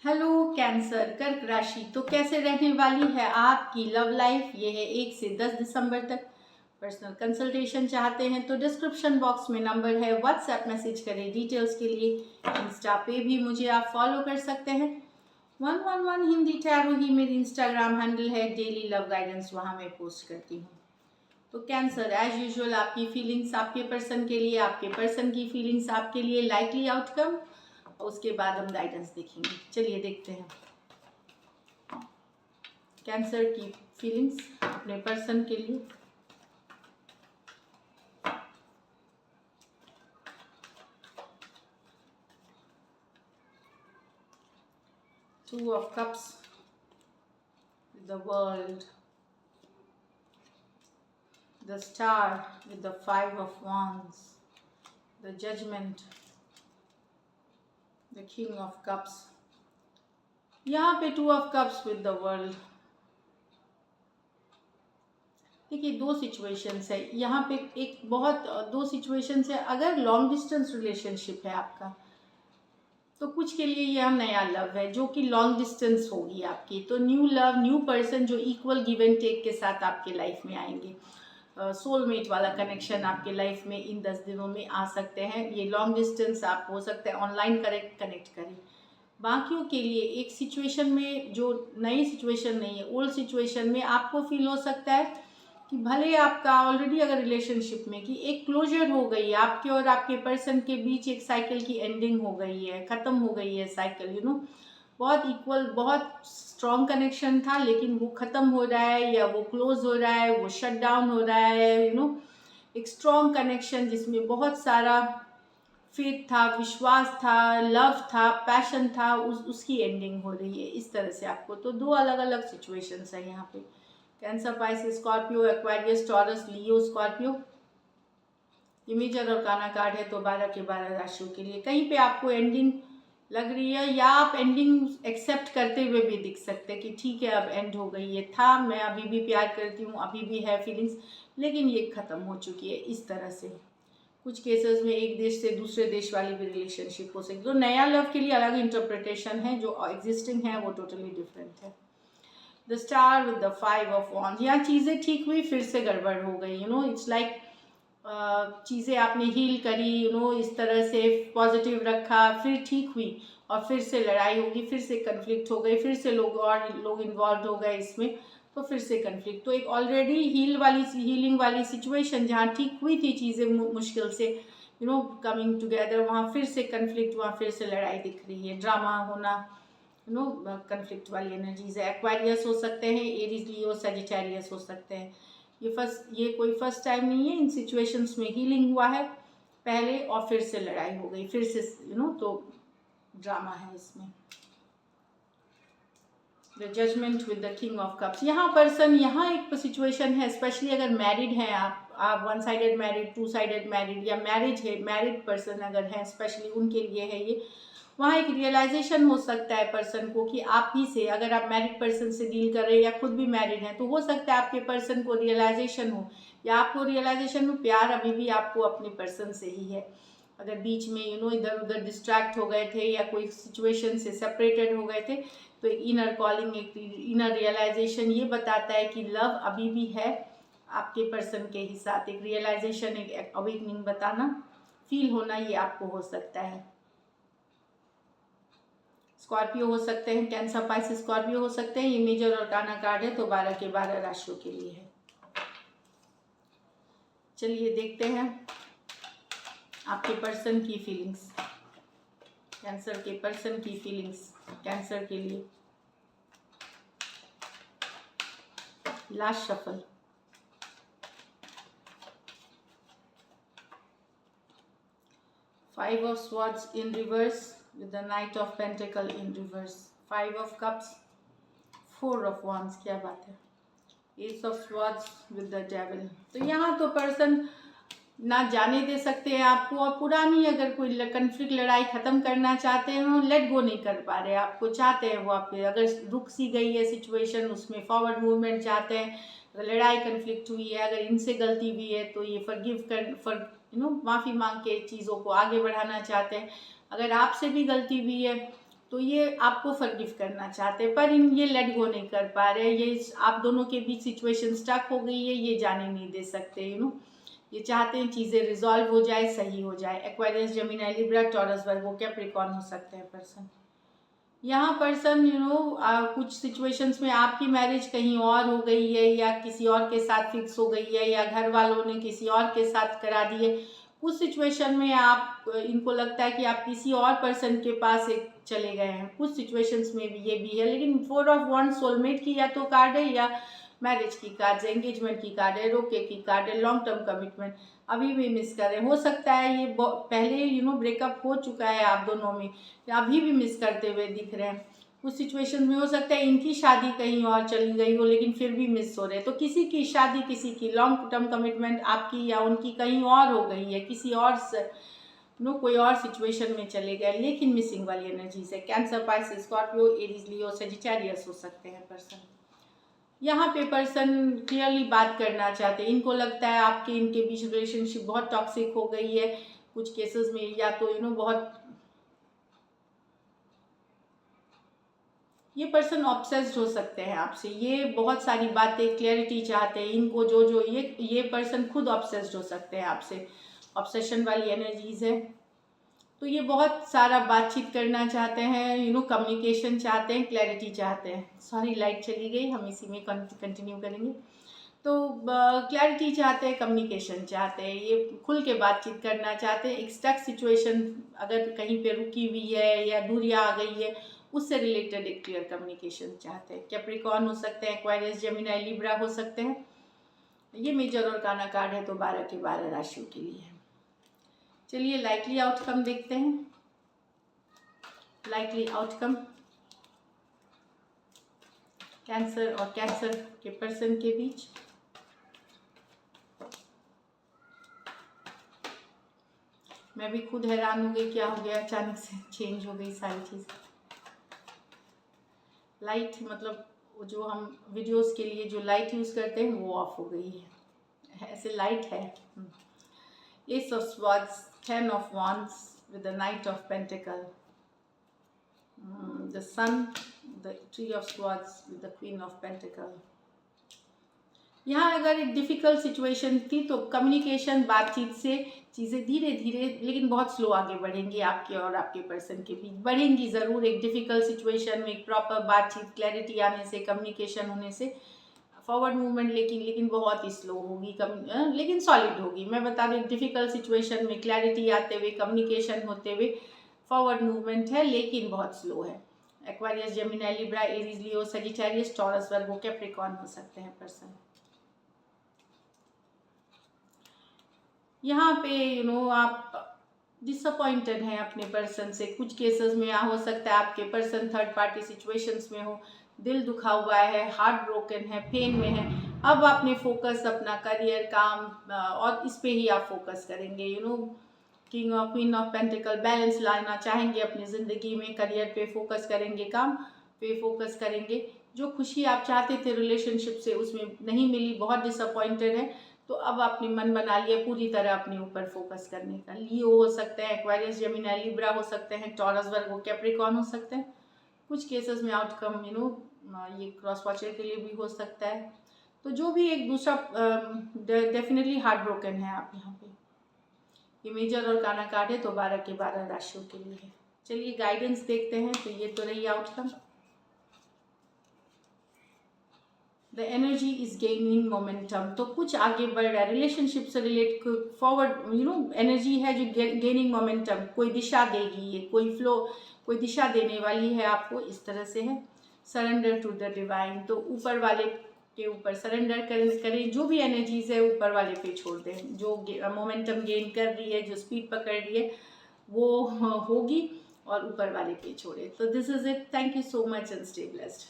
Hello cancer कर्क राशि। तो कैसे रहने वाली है आपकी लव लाइफ? ये है 1 से 10 दिसंबर तक। पर्सनल कंसल्टेशन चाहते हैं तो डिस्क्रिप्शन बॉक्स में नंबर है, व्हाट्सएप मैसेज करें डिटेल्स के लिए। इंस्टा पे भी मुझे आप फॉलो कर सकते हैं। 111 हिंदी टैरो ही मेरी इंस्टाग्राम हैंडल है। डेली लव गाइडेंस वहाँ मैं पोस्ट करती हूँ। तो कैंसर एज यूजुअल आपकी फीलिंग्स आपके पर्सन के लिए, आपके पर्सन की फीलिंग्स आपके लिए, लाइकली आउटकम, उसके बाद हम गाइडेंस देखेंगे। चलिए देखते हैं कैंसर की फीलिंग्स अपने पर्सन के लिए। Two of cups, the world, the star with the 5 of wands, the judgment, the king of cups. यहाँ पे 2 of cups with the world. देखिए दो सिचुएशंस है यहाँ पे, एक बहुत दो सिचुएशंस है। अगर लॉन्ग डिस्टेंस रिलेशनशिप है आपका तो कुछ के लिए यह नया लव है जो कि लॉन्ग डिस्टेंस होगी आपकी। तो न्यू लव, न्यू पर्सन जो इक्वल गिव एंड टेक के साथ आपके लाइफ में आएंगे। सोलमेट वाला कनेक्शन आपके लाइफ में इन 10 दिनों में आ सकते हैं। ये लॉन्ग डिस्टेंस आप हो सकते हैं ऑनलाइन कनेक्ट करें। बाकियों के लिए एक सिचुएशन में जो नई सिचुएशन नहीं है, ओल्ड सिचुएशन में आपको फील हो सकता है कि भले आपका ऑलरेडी अगर रिलेशनशिप में कि एक क्लोजर हो गई है, आपके और आपके पर्सन के बीच एक साइकिल की एंडिंग हो गई है, ख़त्म हो गई है साइकिल। बहुत इक्वल, बहुत स्ट्रॉन्ग कनेक्शन था लेकिन वो ख़त्म हो रहा है या वो क्लोज हो रहा है, वो शट डाउन हो रहा है। एक स्ट्रॉन्ग कनेक्शन जिसमें बहुत सारा फेथ था, विश्वास था, लव था, पैशन था, उसकी एंडिंग हो रही है इस तरह से आपको। तो दो अलग अलग सिचुएशंस है यहाँ पे। Cancer, Pisces, Scorpio, Aquarius, Taurus, Leo, Scorpio. ये मेजर और काना कार्ड है तो 12 के 12 राशियों के लिए कहीं पे आपको एंडिंग लग रही है या आप एंडिंग एक्सेप्ट करते हुए भी दिख सकते हैं कि ठीक है अब एंड हो गई, ये था, मैं अभी भी प्यार करती हूँ, अभी भी है फीलिंग्स, लेकिन ये ख़त्म हो चुकी है इस तरह से। कुछ केसेस में एक देश से दूसरे देश वाली भी रिलेशनशिप हो सकती है। तो नया लव के लिए अलग इंटरप्रिटेशन है, जो एग्जिस्टिंग है वो टोटली डिफरेंट है। The star with the 5 of wands। यहाँ चीज़ें ठीक हुई फिर से गड़बड़ हो गई। इट्स लाइक चीज़ें आपने हील करी, इस तरह से पॉजिटिव रखा, फिर ठीक हुई और फिर से लड़ाई होगी, फिर से कन्फ्लिक्ट हो गई, फिर से लोग इन्वॉल्व हो गए इसमें, तो फिर से कन्फ्लिक्ट। तो एक ऑलरेडी हीलिंग वाली सिचुएशन जहाँ ठीक हुई थी चीज़ें मुश्किल से, कमिंग टुगेदर, वहाँ फिर से कन्फ्लिक्ट, वहाँ फिर से लड़ाई दिख रही है, ड्रामा होना, कन्फ्लिक्ट वाली एनर्जीज है। एक्वारियस हो सकते हैं, एरीज, लियो, सजिटेरियस हो सकते हैं। ये कोई फर्स्ट टाइम नहीं है, इन सिचुएशंस में हीलिंग हुआ है पहले और फिर से लड़ाई हो गई, फिर से तो ड्रामा है इसमें। The judgment with the king of cups. यहाँ पर्सन, यहाँ एक सिचुएशन है, स्पेशली अगर मैरिड हैं आप one sided married, two sided married, या मैरिज है, मैरिड पर्सन अगर हैं स्पेशली उनके लिए है ये। वहाँ एक रियलाइजेशन हो सकता है पर्सन को कि आप ही से, अगर आप मैरिड पर्सन से डील कर रहे हैं या खुद भी मैरिड हैं, तो हो सकता है आपके पर्सन को रियलाइजेशन हो या आपको रियलाइजेशन हो प्यार अभी भी आपको अपने पर्सन से ही है। अगर बीच में इधर उधर डिस्ट्रैक्ट हो गए थे या कोई सिचुएशन से सेपरेटेड हो गए थे, तो एक इनर कॉलिंग, एक इनर रियलाइजेशन ये बताता है कि लव अभी भी है आपके पर्सन के ही साथ। एक रियलाइजेशन, एक अवेकनिंग बताना, फील होना, ये आपको हो सकता है। स्कॉर्पियो हो सकते हैं, कैंसर, पाइसेस, स्कॉर्पियो हो सकते हैं। ये मेजर और काना कार्ड है तो 12 के 12 राशियों के लिए है। चलिए देखते हैं आपके पर्सन की फीलिंग्स, कैंसर के पर्सन की फीलिंग्स कैंसर के लिए। Last shuffle, five of swords in reverse with the knight of pentacle in reverse, 5 of cups, 4 of wands, क्या बात है, ace of swords with the devil। तो यहाँ तो पर्सन ना जाने दे सकते हैं आपको, और पुरानी अगर कोई कन्फ्लिक्ट, लड़ाई ख़त्म करना चाहते हैं, वो लेट गो नहीं कर पा रहे, आपको चाहते हैं वो आपके, अगर रुक सी गई है सिचुएशन उसमें फॉरवर्ड मूवमेंट चाहते हैं। अगर लड़ाई कन्फ्लिक्ट हुई है, अगर इनसे गलती हुई है तो ये माफ़ी मांग के चीज़ों को आगे बढ़ाना चाहते हैं। अगर आपसे भी गलती हुई है तो ये आपको फॉरगिव करना चाहते हैं, पर ये लेट गो नहीं कर पा रहे। ये आप दोनों के बीच सिचुएशन स्टक हो गई है, ये जाने नहीं दे सकते। ये चाहते हैं चीज़ें रिजॉल्व हो जाए, सही हो जाए। एक्वेरियस, जेमिनी, लिब्रा, टॉरस, वर्गो, कैप्रिकॉर्न हो सकते हैं पर्सन। यहाँ पर्सन कुछ सिचुएशंस में आपकी मैरिज कहीं और हो गई है, या किसी और के साथ फिक्स हो गई है, या घर वालों ने किसी और के साथ करा दी है। कुछ सिचुएशन में आप इनको लगता है कि आप किसी और पर्सन के पास एक चले गए हैं। कुछ सिचुएशंस में भी ये भी है, लेकिन 4 ऑफ वंड्स सोलमेट की या तो कार्ड है, या मैरिज की कार्ड है, एंगेजमेंट की कार्ड है, रोके की कार्ड है, लॉन्ग टर्म कमिटमेंट अभी भी मिस कर रहे हैं। हो सकता है ये पहले ब्रेकअप हो चुका है आप दोनों में, अभी भी मिस करते हुए दिख रहे हैं। कुछ सिचुएशन में हो सकता है इनकी शादी कहीं और चली गई हो, लेकिन फिर भी मिस हो रहे हैं। तो किसी की शादी, किसी की लॉन्ग टर्म कमिटमेंट आपकी या उनकी कहीं और हो गई है, किसी और से कोई और सिचुएशन में चले गए, लेकिन मिसिंग वाली एनर्जी से कैंसर, पाइसेस, स्कॉर्पियो, एरीज, लियो, सजिटेरियस हो सकते हैं पर्सन। यहाँ पे पर्सन क्लियरली बात करना चाहते हैं। इनको लगता है आपके इनके बीच रिलेशनशिप बहुत टॉक्सिक हो गई है कुछ केसेस में, या तो बहुत ये पर्सन ऑब्सेस्ड हो सकते हैं आपसे। ये बहुत सारी बातें क्लैरिटी चाहते हैं। इनको जो ये पर्सन खुद ऑब्सेस्ड हो सकते हैं आपसे। ऑब्सेशन वाली एनर्जीज है। तो ये बहुत सारा बातचीत करना चाहते हैं, कम्युनिकेशन चाहते हैं, क्लैरिटी चाहते हैं। सॉरी, लाइट चली गई, हम इसी में कंटिन्यू करेंगे। तो क्लैरिटी चाहते हैं, कम्युनिकेशन चाहते हैं, ये खुल के बातचीत करना चाहते हैं। एक स्टक सिचुएशन अगर कहीं पे रुकी हुई है या दूरियां आ गई है, उससे रिलेटेड एक क्लियर कम्युनिकेशन चाहते हैं। कैप्रिकॉर्न हो सकते हैं, एक्वायरियस, जेमिनी, लिब्रा हो सकते हैं। ये मेजर और काना कार्ड है, तो 12 के 12 राशियों के लिए है। चलिए लाइकली आउटकम देखते हैं। लाइकली आउटकम कैंसर और कैंसर के पर्सन के बीच। मैं भी खुद हैरान हो गई, क्या हो गया, अचानक से चेंज हो गई सारी चीज़। लाइट मतलब जो हम वीडियोस के लिए जो लाइट यूज़ करते हैं वो ऑफ हो गई है, ऐसे लाइट है। S of swords, 10 of wands with the knight of pentacle, the sun, the tree of swords with the queen of pentacle। यहाँ अगर एक डिफ़िकल्ट सिचुएशन थी तो कम्युनिकेशन, बातचीत से चीज़ें धीरे धीरे लेकिन बहुत स्लो आगे बढ़ेंगी। आपके और आपके पर्सन के बीच बढ़ेंगी ज़रूर। एक डिफ़िकल्ट सिचुएशन में एक प्रॉपर बातचीत, क्लैरिटी आने से, कम्युनिकेशन होने से फॉरवर्ड मूवमेंट लेकिन बहुत ही स्लो होगी, लेकिन सॉलिड होगी। मैं बता दूँ, एक डिफ़िकल्ट सिचुएशन में क्लैरिटी आते हुए, कम्युनिकेशन होते हुए फॉरवर्ड मूवमेंट है, लेकिन बहुत स्लो है। एक्वारियस, जेमिनी, लिब्रा, एरीज, लियो, सजिटेरियस, टॉरस, वर्गो, कैप्रिकॉर्न हो सकते हैं पर्सन। यहाँ पे आप डिसअपॉइंटेड हैं अपने पर्सन से। कुछ केसेस में हो सकता है आपके पर्सन थर्ड पार्टी सिचुएशंस में हो, दिल दुखा हुआ है, हार्ट ब्रोकन है, पेन में है। अब आपने फोकस अपना करियर, काम और इस पे ही आप फोकस करेंगे। King of queen of pentacle, balance लाना चाहेंगे अपनी ज़िंदगी में, करियर पे फोकस करेंगे, काम पे फोकस करेंगे। जो खुशी आप चाहते थे रिलेशनशिप से उसमें नहीं मिली, बहुत डिसअपॉइंटेड है। तो अब आपने मन बना लिया पूरी तरह अपने ऊपर फोकस करने का। लियो हो सकते हैं, एक्वारियस, जेमिनी, लिब्रा हो सकते हैं, टॉरस, वर्गो, कैप्रिकॉर्न हो सकते हैं। कुछ केसेस में आउटकम ये क्रॉस वॉचर के लिए भी हो सकता है। तो जो भी एक दूसरा डेफिनेटली हार्ट ब्रोकन है आप यहाँ पे। ये मेजर और काना कार्ड है, तो 12 के 12 राशियों के लिए है। चलिए गाइडेंस देखते हैं। तो ये तो रही outcome. The energy is gaining momentum, तो कुछ आगे बढ़ रहा है रिलेशनशिप से रिलेट, फॉरवर्ड एनर्जी है जो गेनिंग मोमेंटम, कोई दिशा देगी, ये कोई फ्लो, कोई दिशा देने वाली है आपको, इस तरह से है। सरेंडर टू द डिवाइन, तो ऊपर वाले के ऊपर सरेंडर करें। जो भी एनर्जीज है ऊपर वाले पे छोड़ दें। जो मोमेंटम गेन कर रही है, जो स्पीड पकड़ रही है, वो होगी, और ऊपर वाले पे छोड़े। तो this is it. Thank you so much and stay blessed.